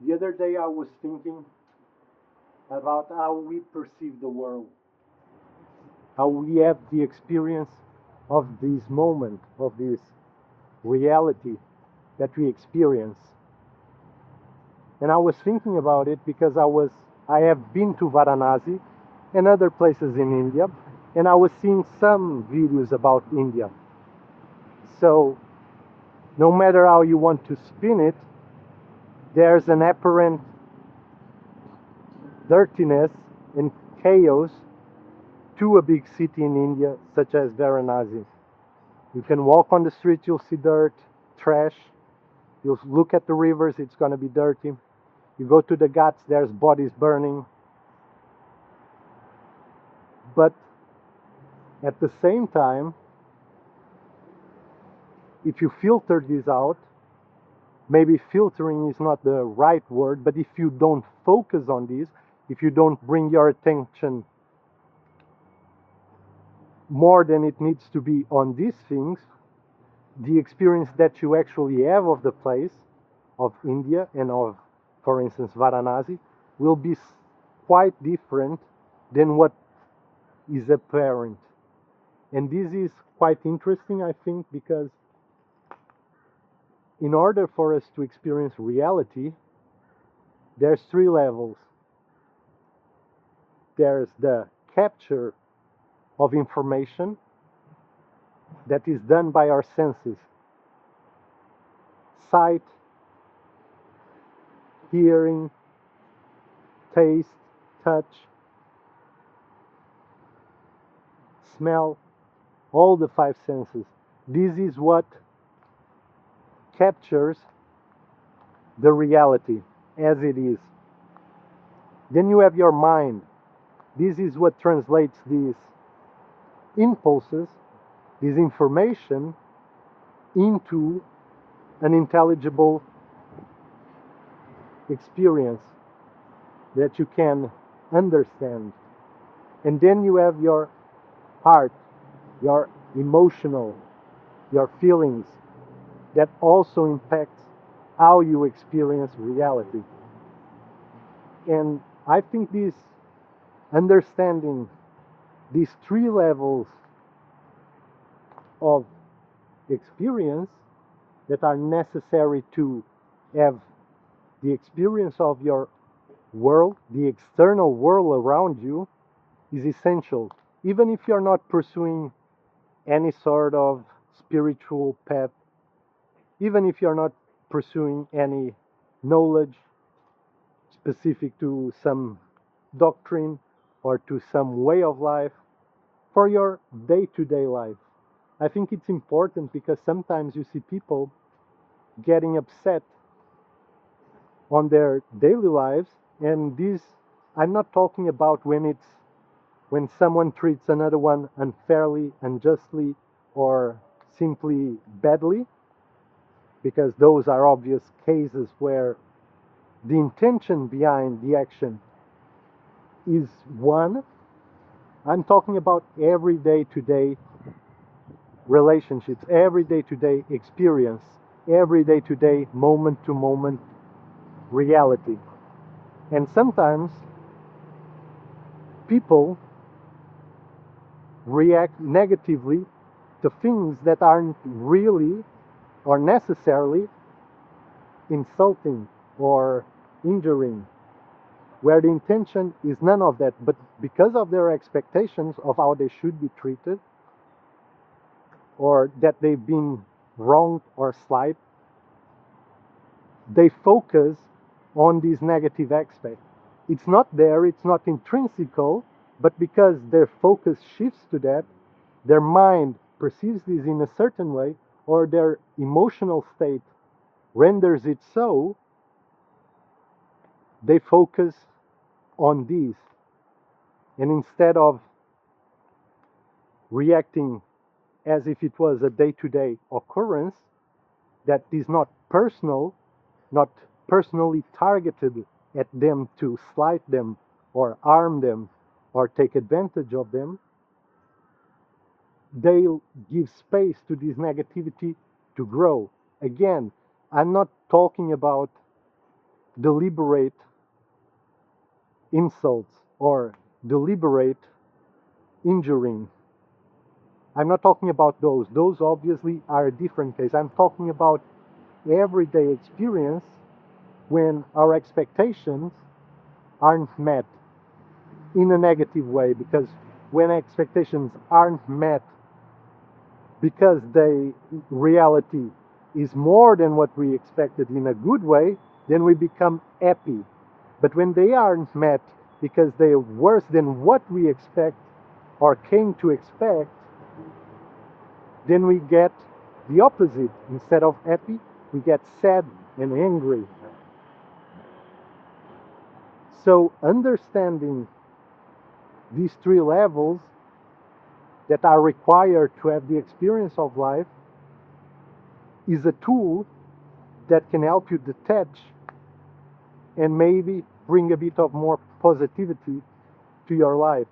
The other day I was thinking about how we perceive the world, how we have the experience of this moment, of this reality that we experience. And I was thinking about it because I have been to Varanasi and other places in India, and I was seeing some videos about India. So no matter how you want to spin it, there's an apparent dirtiness and chaos to a big city in India such as Varanasi. You can walk on the street, you'll see dirt, trash. You'll look at the rivers, it's going to be dirty. You go to the ghats, there's bodies burning. But at the same time, if you filter this out, maybe filtering is not the right word, but if you don't focus on this, if you don't bring your attention more than it needs to be on these things, the experience that you actually have of the place, of India and of, for instance, Varanasi, will be quite different than what is apparent. And this is quite interesting, I think, because in order for us to experience reality, there's three levels. There's the capture of information that is done by our senses: sight, hearing, taste, touch, smell, all the five senses. This is what captures the reality as it is. Then you have your mind. This is what translates these impulses, this information, into an intelligible experience that you can understand. And then you have your heart, your emotional, your feelings, that also impacts how you experience reality. And I think this understanding these three levels of experience that are necessary to have the experience of your world, the external world around you, is essential. Even if you're not pursuing any sort of spiritual path, even if you're not pursuing any knowledge specific to some doctrine or to some way of life, for your day-to-day life. I think it's important because sometimes you see people getting upset on their daily lives, and this, I'm not talking about when someone treats another one unfairly, unjustly, or simply badly, because those are obvious cases where the intention behind the action is one. I'm talking about every day-to-day relationships, every day-to-day experience, every day-to-day, moment-to-moment reality. And sometimes people react negatively to things that aren't really or necessarily insulting or injuring, where the intention is none of that, but because of their expectations of how they should be treated, or that they've been wronged or slighted, they focus on this negative aspect. It's not there, it's not intrinsical, but because their focus shifts to that, their mind perceives this in a certain way, or their emotional state renders it so, they focus on these. And instead of reacting as if it was a day-to-day occurrence that is not personal, not personally targeted at them to slight them or harm them or take advantage of them, they'll give space to this negativity to grow. Again, I'm not talking about deliberate insults or deliberate injuring. I'm not talking about those. Those obviously are a different case. I'm talking about everyday experience when our expectations aren't met in a negative way, because when expectations aren't met because the reality is more than what we expected in a good way, then we become happy. But when they aren't met because they are worse than what we expect or came to expect, then we get the opposite. Instead of happy, we get sad and angry. So understanding these three levels that are required to have the experience of life is a tool that can help you detach and maybe bring a bit of more positivity to your life.